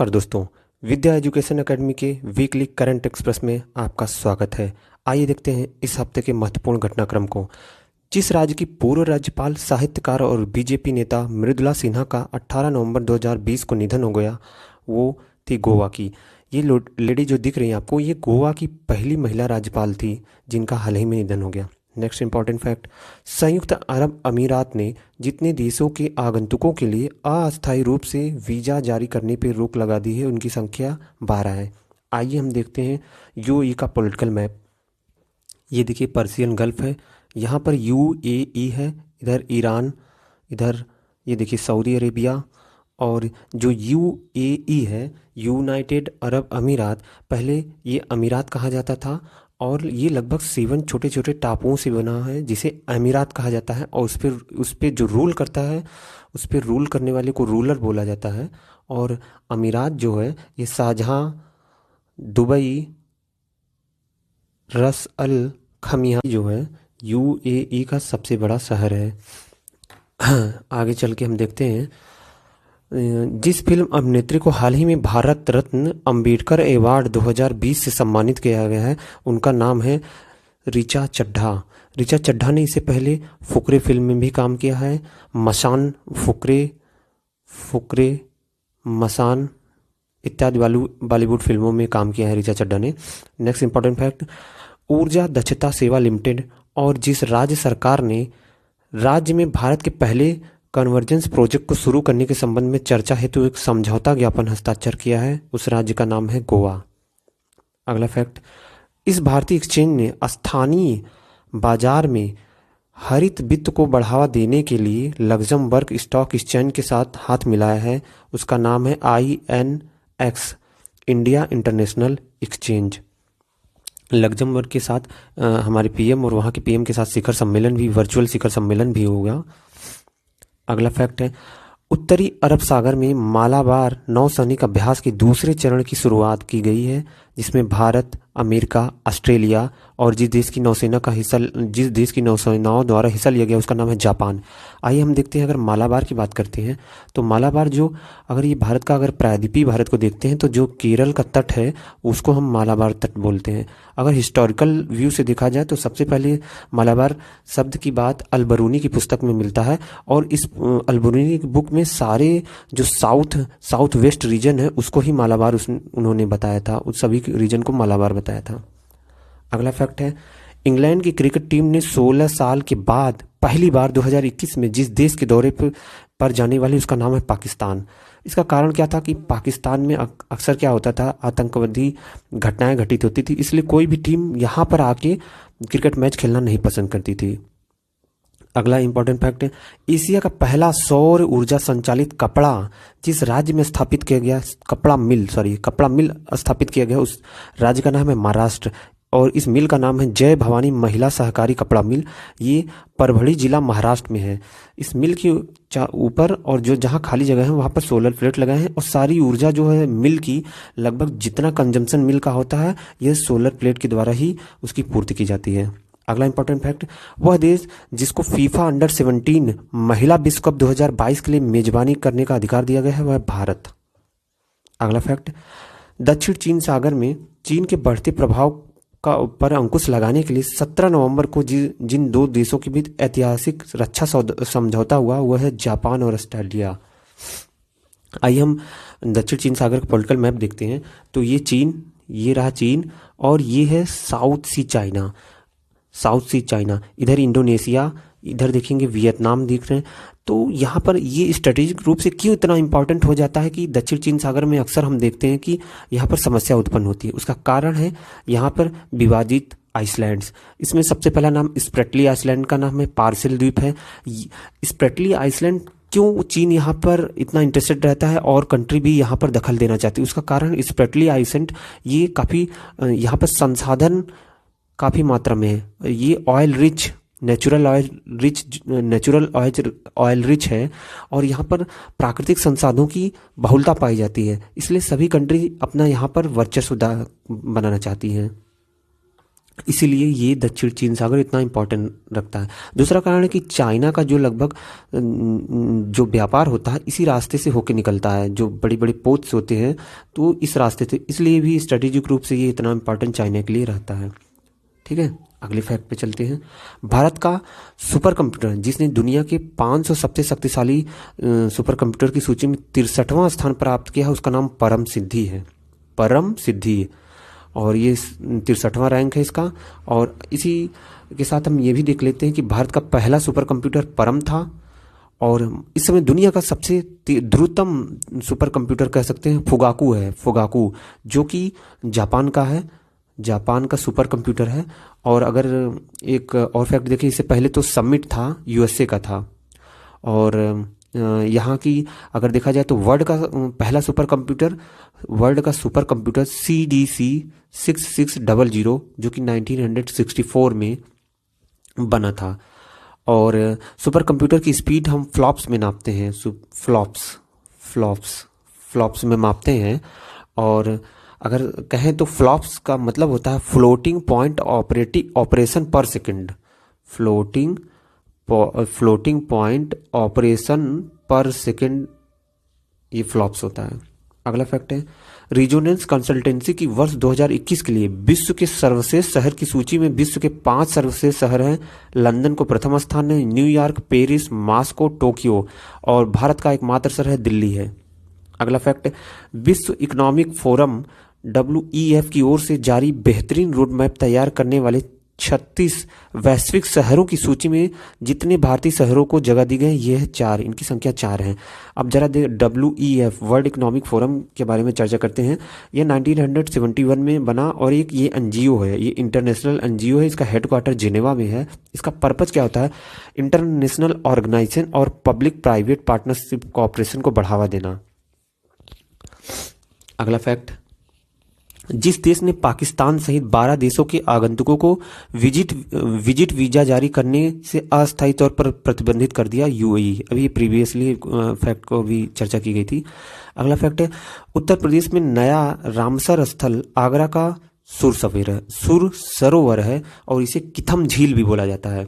नमस्कार दोस्तों, विद्या education academy के वीकली करंट एक्सप्रेस में आपका स्वागत है। आइए देखते हैं इस हफ्ते के महत्वपूर्ण घटनाक्रम को। जिस राज्य की पूर्व राज्यपाल, साहित्यकार और बीजेपी नेता मृदुला सिन्हा का 18 नवंबर 2020 को निधन हो गया, वो थी गोवा की। ये लेडी जो दिख रही है आपको, ये गोवा की पहली महिला राज्यपाल थी जिनका हाल ही में निधन हो गया। नेक्स्ट इंपॉर्टेंट फैक्ट, संयुक्त अरब अमीरात ने जितने देशों के आगंतुकों के लिए अस्थायी रूप से वीज़ा जारी करने पर रोक लगा दी है, उनकी संख्या 12 है। आइए हम देखते हैं यूएई का पॉलिटिकल मैप। ये देखिए पर्सियन गल्फ है, यहाँ पर यूएई है, इधर ईरान, इधर ये देखिए सऊदी अरेबिया, और जो यूएई है यूनाइटेड अरब अमीरात, पहले ये अमीरात कहा जाता था और ये लगभग 7 छोटे छोटे टापुओं से बना है जिसे अमीरात कहा जाता है। और उस पर जो रूल करता है, उस पर रूल करने वाले को रूलर बोला जाता है। और अमीरात जो है ये शारजाह, दुबई, रस अल खमिया जो है यूएई का सबसे बड़ा शहर है। आगे चल के हम देखते हैं, जिस फिल्म अभिनेत्री को हाल ही में भारत रत्न अम्बेडकर अवार्ड 2020 से सम्मानित किया गया है, उनका नाम है ऋचा चड्ढा। ऋचा चड्ढा ने इससे पहले फुकरे फिल्म में भी काम किया है, मसान, फुकरे मसान इत्यादि बॉलीवुड फिल्मों में काम किया है ऋचा चड्ढा ने। नेक्स्ट इंपॉर्टेंट फैक्ट, ऊर्जा दक्षता सेवा लिमिटेड और जिस राज्य सरकार ने राज्य में भारत के पहले कन्वर्जेंस प्रोजेक्ट को शुरू करने के संबंध में चर्चा हेतु एक समझौता ज्ञापन हस्ताक्षर किया है, उस राज्य का नाम है गोवा। अगला फैक्ट, इस भारतीय एक्सचेंज ने स्थानीय बाजार में हरित वित्त को बढ़ावा देने के लिए लग्जमबर्ग स्टॉक एक्सचेंज के साथ हाथ मिलाया है, उसका नाम है INX, India international exchange. Luxembourg के साथ हमारे पीएम और वहाँ के पीएम के साथ शिखर सम्मेलन भी, वर्चुअल शिखर सम्मेलन भी होगा। अगला फैक्ट है, उत्तरी अरब सागर में मालाबार नौसैनिक अभ्यास के दूसरे चरण की शुरुआत की गई है, जिसमें भारत, अमेरिका, ऑस्ट्रेलिया और जिस देश की नौसेनाओं द्वारा हिस्सा लिया गया उसका नाम है जापान। आइए हम देखते हैं, अगर मालाबार की बात करते हैं तो मालाबार जो, अगर ये भारत का, अगर प्रायद्वीपीय भारत को देखते हैं तो जो केरल का तट है उसको हम मालाबार तट बोलते हैं। अगर हिस्टोरिकल व्यू से देखा जाए तो सबसे पहले मालाबार शब्द की बात अलबरूनी की पुस्तक में मिलता है, और इस अलबरूनी की बुक में सारे जो साउथ वेस्ट रीजन है उसको ही मालाबार उन्होंने बताया था, उस सभी रीजन को मालाबार बताया था। अगला फैक्ट है, इंग्लैंड की क्रिकेट टीम ने 16 साल के बाद पहली बार 2021 में जिस देश के दौरे पर जाने वाली, उसका नाम है पाकिस्तान। इसका कारण क्या था कि पाकिस्तान में अक्सर क्या होता था, आतंकवादी घटनाएं घटित होती थी, इसलिए कोई भी टीम यहाँ पर आके क्रिकेट मैच खेलना नहीं पसंद करती थी। अगला इंपॉर्टेंट फैक्ट है, एशिया का पहला सौर ऊर्जा संचालित कपड़ा जिस राज्य में स्थापित किया गया, कपड़ा मिल स्थापित किया गया, उस राज्य का नाम है महाराष्ट्र, और इस मिल का नाम है जय भवानी महिला सहकारी कपड़ा मिल। ये परभणी जिला महाराष्ट्र में है। इस मिल के ऊपर और जो जहाँ खाली जगह है वहाँ पर सोलर प्लेट लगाए हैं, और सारी ऊर्जा जो है मिल की, लगभग जितना कंजम्पशन मिल का होता है यह सोलर प्लेट के द्वारा ही उसकी पूर्ति की जाती है। अगला इंपॉर्टेंट फैक्ट, वह देश जिसको फीफा अंडर 17 महिला विश्व कप 2022 के लिए मेजबानी करने का अधिकार दिया गया है वह भारत। अगला फैक्ट, दक्षिण चीन सागर में चीन के बढ़ते प्रभाव का पर अंकुश लगाने के लिए 17 नवंबर को जिन दो देशों के बीच ऐतिहासिक रक्षा समझौता हुआ वह है जापान और ऑस्ट्रेलिया। आइए हम दक्षिण चीन सागर का पॉलिटिकल मैप देखते हैं। तो ये रहा चीन, और ये है साउथ सी चाइना, इधर इंडोनेशिया, इधर देखेंगे वियतनाम दिख रहे हैं। तो यहाँ पर ये स्ट्रेटेजिक रूप से क्यों इतना इंपॉर्टेंट हो जाता है कि दक्षिण चीन सागर में अक्सर हम देखते हैं कि यहाँ पर समस्या उत्पन्न होती है। उसका कारण है यहाँ पर विवादित आइसलैंड्स। इसमें सबसे पहला नाम स्प्रेटली आइसलैंड का नाम है, पार्शियल द्वीप है। स्प्रेटली आइसलैंड क्यों चीन यहाँ पर इतना इंटरेस्टेड रहता है और कंट्री भी यहाँ पर दखल देना चाहती है, उसका कारण स्प्रेटली आइसलैंड ये काफ़ी यहाँ पर संसाधन काफ़ी मात्रा में है। ये नेचुरल ऑयल रिच है, और यहाँ पर प्राकृतिक संसाधनों की बहुलता पाई जाती है, इसलिए सभी कंट्री अपना यहाँ पर वर्चस्व बनाना चाहती हैं। इसीलिए ये दक्षिण चीन सागर इतना इम्पोर्टेंट रखता है। दूसरा कारण है कि चाइना का जो लगभग जो व्यापार होता है इसी रास्ते से होके निकलता है, जो बड़ी बड़ी पोर्ट्स होते हैं तो इस रास्ते से, इसलिए भी स्ट्रेटेजिक रूप से ये इतना इम्पोर्टेंट चाइना के लिए रहता है। ठीक है, अगले फैक्ट पे चलते हैं। भारत का सुपर कंप्यूटर जिसने दुनिया के 500 सबसे शक्तिशाली सुपर कंप्यूटर की सूची में 63वां स्थान प्राप्त किया है, उसका नाम परम सिद्धि है। परम सिद्धि, और ये 63वां रैंक है इसका। और इसी के साथ हम ये भी देख लेते हैं कि भारत का पहला सुपर कंप्यूटर परम था, और इस समय दुनिया का सबसे द्रुततम सुपर कंप्यूटर कह सकते हैं फुगाकू है, फुगाकू, जो कि जापान का है, जापान का सुपर कंप्यूटर है। और अगर एक और फैक्ट देखें, इससे पहले तो समिट था, यूएसए का था। और यहाँ की अगर देखा जाए तो वर्ल्ड का पहला सुपर कंप्यूटर, वर्ल्ड का सुपर कंप्यूटर CDC 6600 जो कि 1964 में बना था। और सुपर कंप्यूटर की स्पीड हम फ्लॉप्स में नापते हैं, फ्लॉप्स फ्लॉप्स फ्लॉप्स में मापते हैं। और अगर कहें तो फ्लॉप्स का मतलब होता है फ्लोटिंग पॉइंट ऑपरेशन पर सेकंड, फ्लोटिंग पॉइंट ऑपरेशन पर सेकंड, ये फ्लॉप्स होता है। अगला फैक्ट है, रिजोनेंस कंसल्टेंसी की वर्ष 2021 के लिए विश्व के सर्वश्रेष्ठ शहर की सूची में विश्व के 5 सर्वश्रेष्ठ शहर हैं। लंदन को प्रथम स्थान है, न्यूयॉर्क, पेरिस, मॉस्को, टोक्यो, और भारत का एकमात्र शहर है दिल्ली है। अगला फैक्ट है, विश्व इकोनॉमिक फोरम WEF की ओर से जारी बेहतरीन रोड मैप तैयार करने वाले 36 वैश्विक शहरों की सूची में जितने भारतीय शहरों को जगह दी गई ये है 4, इनकी संख्या 4 है। अब जरा WEF वर्ल्ड इकोनॉमिक फोरम के बारे में चर्चा करते हैं। ये 1971 में बना, और एक ये NGO है, ये इंटरनेशनल NGO है। इसका हेडक्वार्टर जिनेवा में है। इसका पर्पज क्या होता है, इंटरनेशनल ऑर्गेनाइजेशन और पब्लिक प्राइवेट पार्टनरशिप कोऑपरेशन को बढ़ावा देना। अगला फैक्ट, जिस देश ने पाकिस्तान सहित 12 देशों के आगंतुकों को विजिट वीजा जारी करने से अस्थायी तौर पर प्रतिबंधित कर दिया, UAE। अभी प्रीवियसली फैक्ट को भी चर्चा की गई थी। अगला फैक्ट है, उत्तर प्रदेश में नया रामसर स्थल आगरा का सुर सरोवर है, और इसे किथम झील भी बोला जाता है।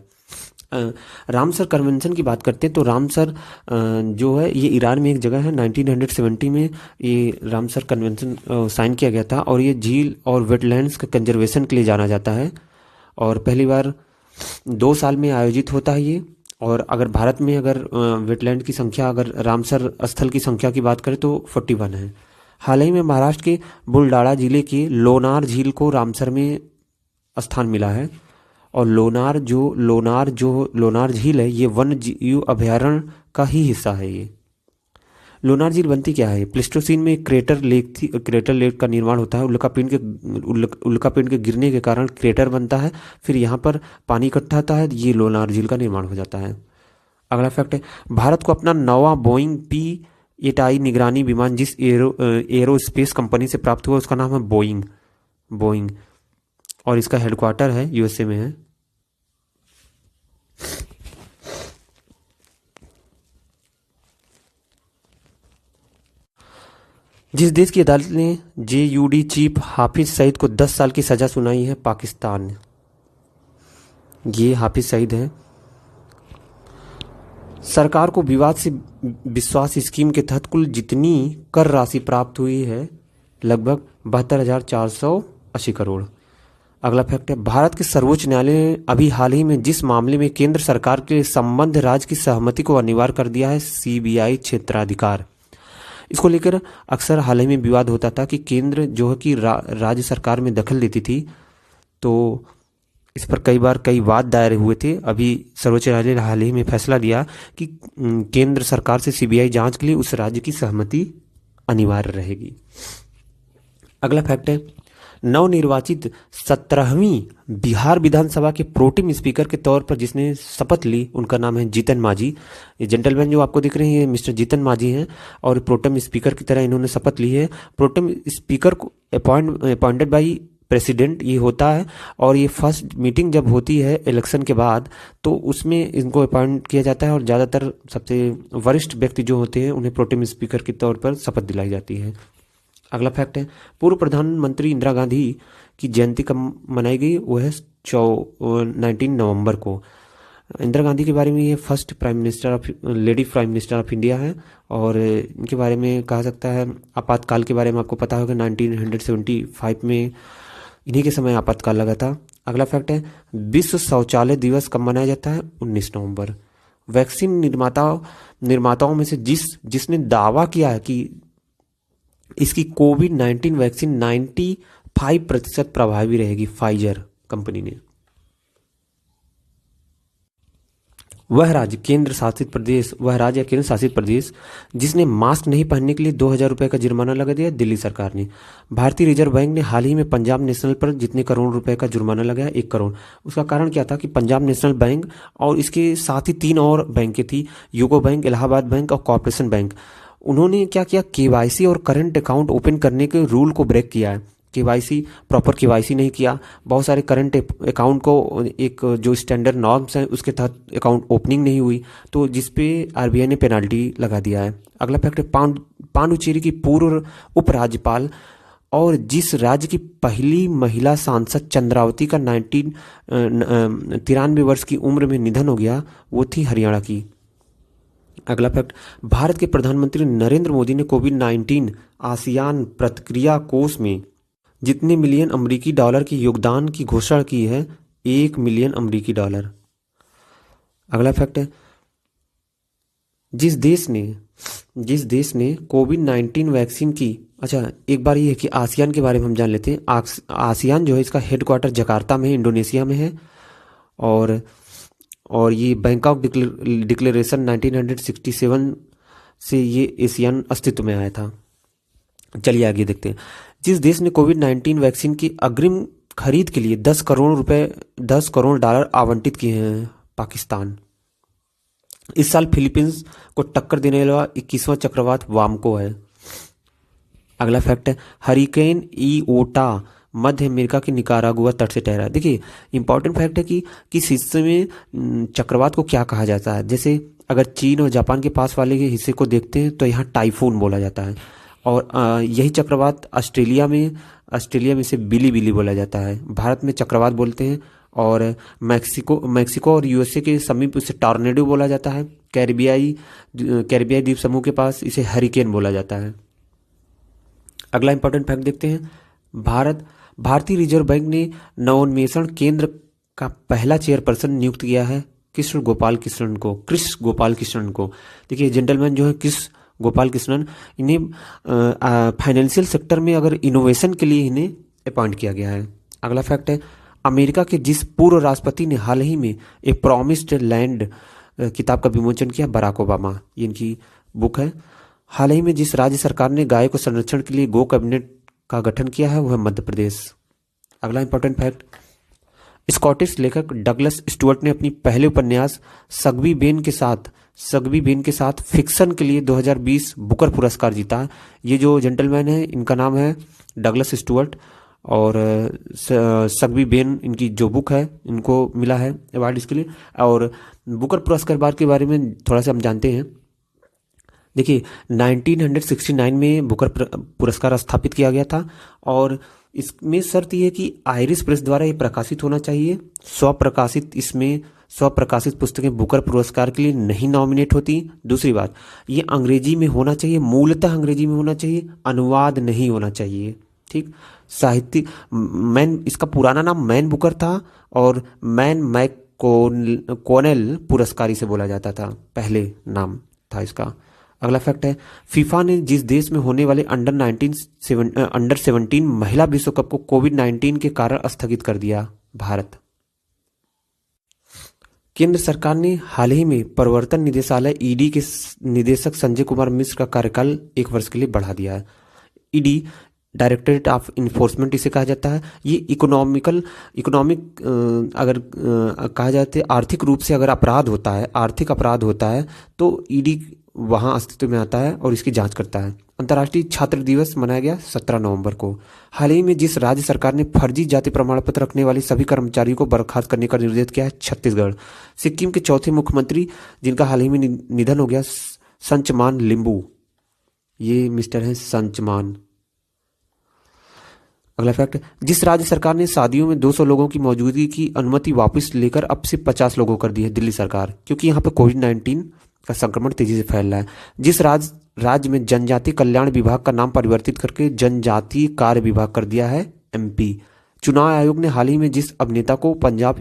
रामसर कन्वेंशन की बात करते हैं तो रामसर जो है ये ईरान में एक जगह है। 1970 में ये रामसर कन्वेंशन साइन किया गया था, और ये झील और वेटलैंड्स के कंजर्वेशन के लिए जाना जाता है, और पहली बार 2 साल में आयोजित होता है ये। और अगर भारत में अगर वेटलैंड की संख्या, अगर रामसर स्थल की संख्या की बात करें तो 41 है। हाल ही में महाराष्ट्र के बुलडाड़ा जिले के लोनार झील को रामसर में स्थान मिला है। और लोनार झील है, ये वन्य जीव अभयारण्य का ही हिस्सा है। ये लोनार झील बनती क्या है, प्लेस्टोसीन में एक क्रेटर लेक थी, क्रेटर लेक का निर्माण होता है। उल्कापिंड के गिरने के कारण क्रेटर बनता है, फिर यहाँ पर पानी इकट्ठा होता है, ये लोनार झील का निर्माण हो जाता है। अगला फैक्ट है, भारत को अपना नवा बोइंग P-8I निगरानी विमान जिस एरोस्पेस कंपनी से प्राप्त हुआ उसका नाम है बोइंग, और इसका हेडक्वार्टर है USA में है। जिस देश की अदालत ने JUD चीफ हाफिज सईद को 10 साल की सजा सुनाई है, पाकिस्तान। ये हाफिज सईद है। सरकार को विवाद से विश्वास स्कीम के तहत कुल जितनी कर राशि प्राप्त हुई है लगभग 72,480 करोड़। अगला फैक्ट है, भारत के सर्वोच्च न्यायालय ने अभी हाल ही में जिस मामले में केंद्र सरकार के संबंध राज्य की सहमति को अनिवार्य कर दिया है, CBI क्षेत्राधिकार। इसको लेकर अक्सर हाल ही में विवाद होता था कि केंद्र जो है कि राज्य सरकार में दखल देती थी, तो इस पर कई वाद दायर हुए थे। अभी सर्वोच्च न्यायालय ने हाल ही में फैसला दिया कि केंद्र सरकार से CBI जांच के लिए उस राज्य की सहमति अनिवार्य रहेगी। अगला फैक्ट है, नवनिर्वाचित 17वीं बिहार विधानसभा के प्रोटेम स्पीकर के तौर पर जिसने शपथ ली उनका नाम है जीतन मांझी। ये जेंटलमैन जो आपको दिख रहे हैं ये मिस्टर जीतन मांझी हैं, और प्रोटेम स्पीकर की तरह इन्होंने शपथ ली है। प्रोटेम स्पीकर को अपॉइंटेड बाई प्रेसिडेंट ये होता है, और ये फर्स्ट मीटिंग जब होती है इलेक्शन के बाद तो उसमें इनको अपॉइंट किया जाता है, और ज़्यादातर सबसे वरिष्ठ व्यक्ति जो होते हैं उन्हें प्रोटेम स्पीकर के तौर पर शपथ दिलाई जाती है। अगला फैक्ट है, पूर्व प्रधानमंत्री इंदिरा गांधी की जयंती कब मनाई गई? वो है 19 नवंबर को। इंदिरा गांधी के बारे में ये first prime minister of lady prime minister of India है। और इनके बारे में कहा सकता है, आपातकाल के बारे में आपको पता होगा 1975 में इन्हीं के समय आपातकाल लगा था। अगला फैक्ट है, विश्व शौचालय दिवस कब मनाया जाता है? 19 नवंबर। वैक्सीन निर्माताओं में से जिसने दावा किया है कि इसकी कोविड-19 वैक्सीन 95% प्रभावी रहेगी, फाइजर कंपनी ने। वह राज्य या केंद्र शासित प्रदेश जिसने मास्क नहीं पहनने के लिए 2,000 रुपये का जुर्माना लगा दिया, दिल्ली सरकार ने। भारतीय रिजर्व बैंक ने हाल ही में पंजाब नेशनल पर जितने करोड़ रुपए का जुर्माना लगाया, 1 करोड़। उसका कारण क्या था कि पंजाब नेशनल बैंक और इसके साथ ही 3 और बैंकें थी, यूको बैंक, इलाहाबाद बैंक और कॉर्पोरेशन बैंक। उन्होंने क्या किया, केवाईसी और करंट अकाउंट ओपन करने के रूल को ब्रेक किया है। प्रॉपर केवाईसी नहीं किया, बहुत सारे करंट अकाउंट को एक जो स्टैंडर्ड नॉर्म्स हैं उसके तहत अकाउंट ओपनिंग नहीं हुई, तो जिसपे आरबीआई ने पेनाल्टी लगा दिया है। अगला फैक्ट है, पांडुचेरी की पूर्व उपराज्यपाल और जिस राज्य की पहली महिला सांसद चंद्रावती का 93 वर्ष की उम्र में निधन हो गया, वो थी हरियाणा की। अगला फैक्ट, भारत के प्रधानमंत्री नरेंद्र मोदी ने कोविड-19 आसियान प्रतिक्रिया कोष में जितने मिलियन अमेरिकी डॉलर की योगदान की घोषणा की है, 1 मिलियन अमेरिकी डॉलर। अगला फैक्ट है, जिस देश ने कोविड-19 वैक्सीन की, अच्छा एक बार ये है कि आसियान के बारे में हम जान लेते हैं। आसियान जो है इसका हेडक्वार्टर जकार्ता में, इंडोनेशिया में है। और ये बैंकॉक डिक्लेरेशन 1967 से ये एशियन अस्तित्व में आया था। चलिए आगे देखते हैं। जिस देश ने कोविड-19 वैक्सीन की अग्रिम खरीद के लिए 10 करोड़ डॉलर आवंटित किए हैं, पाकिस्तान। इस साल फिलीपींस को टक्कर देने वाला 21वां चक्रवात वामको है। अगला फैक्ट है, हरिकेन ईओटा मध्य अमेरिका के निकारागुआ तट से टकरा। देखिए इंपॉर्टेंट फैक्ट है कि किस हिस्से में चक्रवात को क्या कहा जाता है। जैसे अगर चीन और जापान के पास वाले के हिस्से को देखते हैं तो यहाँ टाइफून बोला जाता है, और यही चक्रवात ऑस्ट्रेलिया में इसे बिली बोला जाता है। भारत में चक्रवात बोलते हैं, और मैक्सिको और यूएसए के समीप इसे टॉर्नेडो बोला जाता है। कैरिबियाई द्वीप समूह के पास इसे हरिकेन बोला जाता है। अगला इंपॉर्टेंट फैक्ट देखते हैं, भारतीय रिजर्व बैंक ने नवोन्मेषण केंद्र का पहला चेयरपर्सन नियुक्त किया है कृष्ण गोपाल कृष्णन को। देखिए जेंटलमैन जो है कृष्ण गोपाल कृष्णन, इन्हें फाइनेंशियल सेक्टर में अगर इनोवेशन के लिए इन्हें अपॉइंट किया गया है। अगला फैक्ट है, अमेरिका के जिस पूर्व राष्ट्रपति ने हाल ही में ए प्रॉमिस्ड लैंड किताब का विमोचन किया, बराक ओबामा, ये इनकी बुक है। हाल ही में जिस राज्य सरकार ने गाय को संरक्षण के लिए गो कैबिनेट का गठन किया है, वह मध्य प्रदेश। अगला इंपॉर्टेंट फैक्ट, स्कॉटिश लेखक डगलस स्टुअर्ट ने अपनी पहले उपन्यास सग्बी बेन के साथ फिक्शन के लिए 2020 बुकर पुरस्कार जीता। ये जो जेंटलमैन है इनका नाम है डगलस स्टुअर्ट, और सग्बी बेन इनकी जो बुक है इनको मिला है अवार्ड इसके लिए। और बुकर पुरस्कार के बारे में थोड़ा सा हम जानते हैं। देखिए 1969 में बुकर पुरस्कार स्थापित किया गया था, और इसमें शर्त यह है कि आयरिश प्रेस द्वारा ये प्रकाशित होना चाहिए। स्वप्रकाशित पुस्तकें बुकर पुरस्कार के लिए नहीं नॉमिनेट होती। दूसरी बात, ये अंग्रेजी में होना चाहिए, मूलतः अंग्रेजी में होना चाहिए, अनुवाद नहीं होना चाहिए। ठीक, साहित्य इसका पुराना नाम मैन बुकर था, और मैन मैककोनेल पुरस्कार इसे बोला जाता था, पहले नाम था इसका। अगला फैक्ट है, फीफा ने जिस देश में होने वाले अंडर 17 महिला विश्व कप को कोविड-19 के कारण स्थगित कर दिया, भारत। केंद्र सरकार ने हाल ही में प्रवर्तन निदेशालय ईडी के निदेशक संजय कुमार मिश्र का कार्यकाल 1 वर्ष के लिए बढ़ा दिया है। ईडी, डायरेक्टरेट ऑफ इन्फोर्समेंट इसे कहा जाता है। ये इकोनॉमिक अगर कहा जाता है, आर्थिक रूप से अगर आर्थिक अपराध होता है तो ईडी वहाँ अस्तित्व में आता है और इसकी जांच करता है। अंतर्राष्ट्रीय छात्र दिवस मनाया गया 17 नवंबर को। हाल ही में जिस राज्य सरकार ने फर्जी जाति प्रमाण पत्र रखने वाले सभी कर्मचारियों को बर्खास्त करने का निर्देश किया है, छत्तीसगढ़। सिक्किम के चौथे मुख्यमंत्री जिनका हाल ही में निधन हो गया, संचमान लिम्बू, ये मिस्टर हैं संचमान। अगला फैक्ट, जिस राज्य सरकार ने शादियों में 200 लोगों की मौजूदगी की अनुमति वापस लेकर अब से 50 लोगों कर दी है, दिल्ली सरकार, क्योंकि यहाँ पे कोविड-19 का संक्रमण तेजी से फैल रहा है। जिस राज्य में जनजाति कल्याण विभाग का नाम परिवर्तित करके जनजातीय कार्य विभाग कर दिया है, एमपी। चुनाव आयोग ने हाल ही में जिस अभिनेता को पंजाब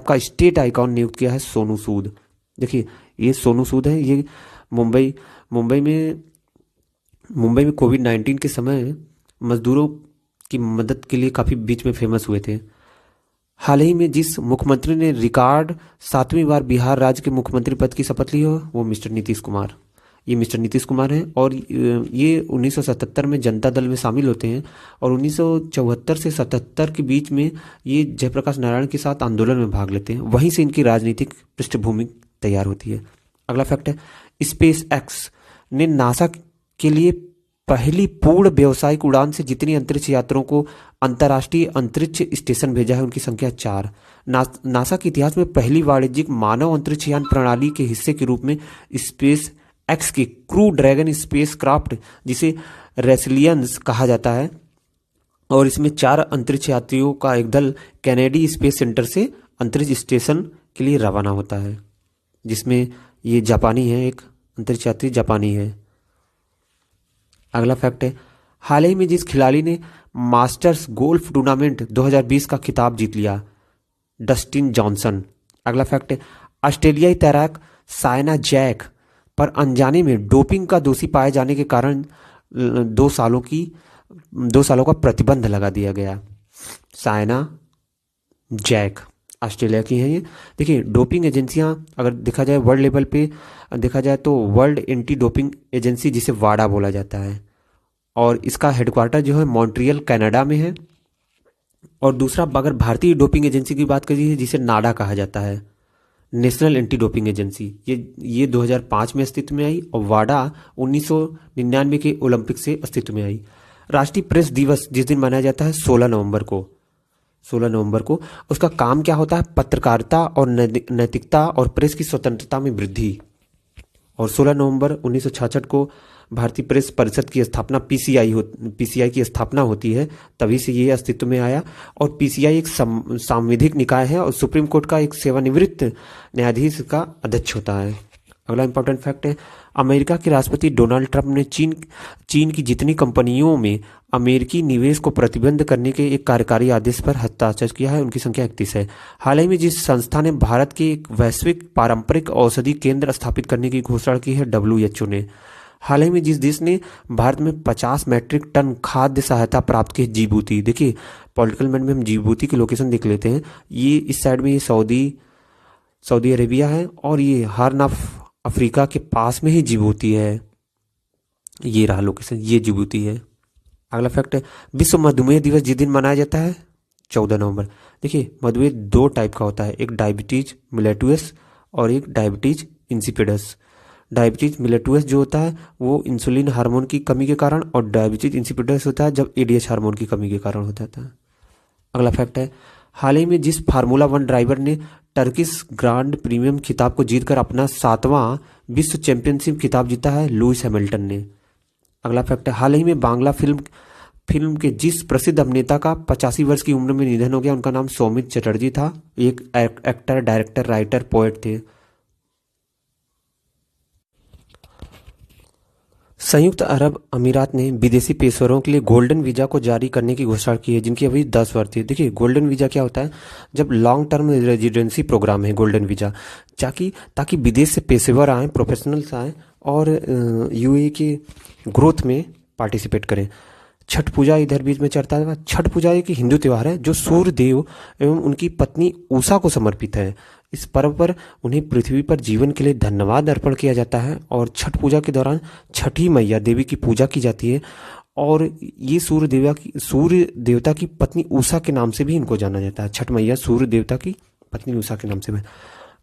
का स्टेट आइकॉन नियुक्त किया है, सोनू सूद। देखिए ये सोनू सूद है, ये मुंबई में कोविड-19 के समय मजदूरों की मदद के लिए काफ़ी बीच में फेमस हुए थे। हाल ही में जिस मुख्यमंत्री ने रिकॉर्ड 7वीं बार बिहार राज्य के मुख्यमंत्री पद की शपथ ली हो, वो मिस्टर नीतीश कुमार। ये मिस्टर नीतीश कुमार हैं और ये 1977 में जनता दल में शामिल होते हैं और 1974 से 77 के बीच में ये जयप्रकाश नारायण के साथ आंदोलन में भाग लेते हैं। वहीं से इनकी राजनीतिक पृष्ठभूमि तैयार होती है। अगला फैक्ट है, स्पेस एक्स ने नासा के लिए पहली पूर्ण व्यावसायिक उड़ान से जितनी अंतरिक्ष यात्रियों को अंतर्राष्ट्रीय अंतरिक्ष स्टेशन भेजा है, उनकी संख्या 4। नासा के इतिहास में पहली वाणिज्यिक मानव अंतरिक्ष यान प्रणाली के हिस्से के रूप में स्पेस एक्स की क्रू ड्रैगन स्पेस क्राफ्ट, जिसे रेसिलियंस कहा जाता है, और इसमें 4 अंतरिक्ष यात्रियों का एक दल कैनेडी स्पेस सेंटर से अंतरिक्ष स्टेशन के लिए रवाना होता है, जिसमें ये जापानी है, एक अंतरिक्ष यात्री जापानी है। अगला फैक्ट है, हाल ही में जिस खिलाड़ी ने मास्टर्स गोल्फ टूर्नामेंट 2020 का खिताब जीत लिया, डस्टिन जॉनसन। अगला फैक्ट है, ऑस्ट्रेलियाई तैराक सायना जैक पर अनजाने में डोपिंग का दोषी पाए जाने के कारण 2 सालों का प्रतिबंध लगा दिया गया। सायना जैक ऑस्ट्रेलिया की हैं ये। देखिए डोपिंग एजेंसियां अगर देखा जाए वर्ल्ड लेवल पे देखा जाए तो वर्ल्ड एंटी डोपिंग एजेंसी, जिसे वाडा बोला जाता है, और इसका हेडक्वार्टर जो है मॉन्ट्रियल कनाडा में है। और दूसरा अगर भारतीय डोपिंग एजेंसी की बात करिए, जिसे नाडा कहा जाता है, नेशनल एंटी डोपिंग एजेंसी, ये 2005 में अस्तित्व में आई और वाडा 1999 के ओलंपिक से अस्तित्व में आई। राष्ट्रीय प्रेस दिवस जिस दिन मनाया जाता है 16 नवंबर को, उसका काम क्या होता है, पत्रकारिता और नैतिकता और प्रेस की स्वतंत्रता में वृद्धि। और 16 नवंबर 1966 को भारतीय प्रेस परिषद की स्थापना पीसीआई की स्थापना होती है, तभी से ये अस्तित्व में आया। और पीसीआई एक सांविधिक निकाय है और सुप्रीम कोर्ट का एक सेवानिवृत्त न्यायाधीश का अध्यक्ष होता है। अगला इंपॉर्टेंट फैक्ट है, अमेरिका के राष्ट्रपति डोनाल्ड ट्रंप ने चीन की जितनी कंपनियों में अमेरिकी निवेश को प्रतिबंध करने के एक कार्यकारी आदेश पर हस्ताक्षर किया है, उनकी संख्या 31 है। हाल ही में जिस संस्था ने भारत के एक वैश्विक पारंपरिक औषधि केंद्र स्थापित करने की घोषणा की है, WHO ने। हाल ही में जिस देश ने भारत में 50 मैट्रिक टन खाद्य सहायता प्राप्त की, जिबूती। देखिए पॉलिटिकल मैप में हम जिबूती की लोकेशन देख लेते हैं। ये इस साइड में ये सऊदी अरेबिया है और ये हॉर्न ऑफ अफ्रीका के पास में ही जिबूती है। ये रहा लोकेशन, ये जिबूती है। अगला फैक्ट है, विश्व मधुमेह दिवस जिस दिन मनाया जाता है 14 नवंबर। देखिए मधुमेह 2 टाइप का होता है, एक डायबिटीज मिलेटुअस और एक डायबिटीज इंसिपिडस। डायबिटीज मिलेटुअस जो होता है वो इंसुलिन हार्मोन की कमी के कारण, और डायबिटीज इंसिपिडस होता है जब एडीएच हार्मोन की कमी के कारण होता है। अगला फैक्ट है, हाल ही में जिस फार्मूला 1 ड्राइवर ने टर्किश ग्रांड प्रीमियम खिताब को जीतकर अपना 7वां विश्व चैंपियनशिप खिताब जीता है, लुइस हैमिल्टन ने। अगला फैक्ट है, हाल ही में बांग्ला फिल्म के जिस प्रसिद्ध अभिनेता का 85 वर्ष की उम्र में निधन हो गया, उनका नाम सौमित्र चटर्जी था। एक एक्टर, डायरेक्टर, राइटर, पोएट थे। संयुक्त अरब अमीरात ने विदेशी पेशेवरों के लिए गोल्डन वीजा को जारी करने की घोषणा की है, जिनकी अवधि 10 वर्ष थी। देखिए गोल्डन वीजा क्या होता है, जब लॉन्ग टर्म रेजिडेंसी प्रोग्राम है गोल्डन वीजा, ताकि विदेश से पेशेवर आए, प्रोफेशनल्स आए और यूएई के ग्रोथ में पार्टिसिपेट करें। छठ पूजा इधर बीच में चढ़ता है। छठ पूजा एक हिंदू त्यौहार है जो सूर्य देव एवं उनकी पत्नी उषा को समर्पित है। इस पर्व पर उन्हें पृथ्वी पर जीवन के लिए धन्यवाद अर्पण किया जाता है और छठ पूजा के दौरान छठी मैया देवी की पूजा की जाती है और ये सूर्य देवता की पत्नी उषा के नाम से भी इनको जाना जाता है। छठ मैया सूर्य देवता की पत्नी उषा के नाम से भी।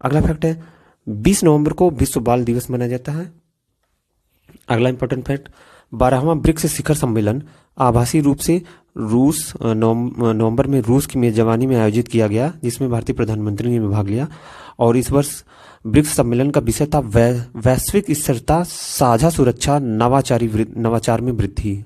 अगला फैक्ट है, 20 नवंबर को विश्व बाल दिवस मनाया जाता है। अगला इंपॉर्टेंट फैक्ट, 12वां ब्रिक्स शिखर सम्मेलन आभासी रूप से नवंबर में रूस की मेजबानी में आयोजित किया गया, जिसमें भारतीय प्रधानमंत्री ने भाग लिया। और इस वर्ष ब्रिक्स सम्मेलन का विषय था वैश्विक स्थिरता, साझा सुरक्षा, नवाचार में वृद्धि।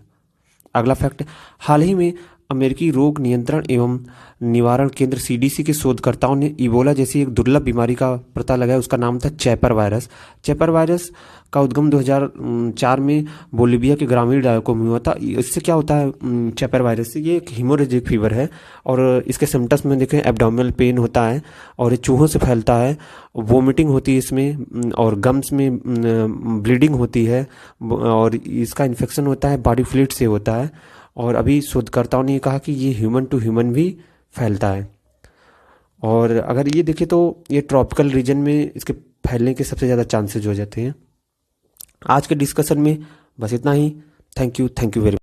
अगला फैक्ट, हाल ही में अमेरिकी रोग नियंत्रण एवं निवारण केंद्र सीडीसी के शोधकर्ताओं ने इबोला जैसी एक दुर्लभ बीमारी का पता लगाया। उसका नाम था चैपर वायरस। चैपर वायरस का उद्गम 2004 में बोलिविया के ग्रामीण इलाकों में हुआ था। इससे क्या होता है, चैपर वायरस से, ये एक हीमोरेजिक फीवर है और इसके सिम्टम्स में देखें एब्डोमिनल पेन होता है और ये चूहों से फैलता है, वोमिटिंग होती है इसमें और गम्स में ब्लीडिंग होती है और इसका इन्फेक्शन होता है बॉडी फ्लूइड से होता है। और अभी शोधकर्ताओं ने कहा कि ये ह्यूमन टू ह्यूमन भी फैलता है। और अगर ये देखें तो ये ट्रॉपिकल रीजन में इसके फैलने के सबसे ज़्यादा चांसेस हो जाते हैं। आज के डिस्कशन में बस इतना ही। Thank you very much.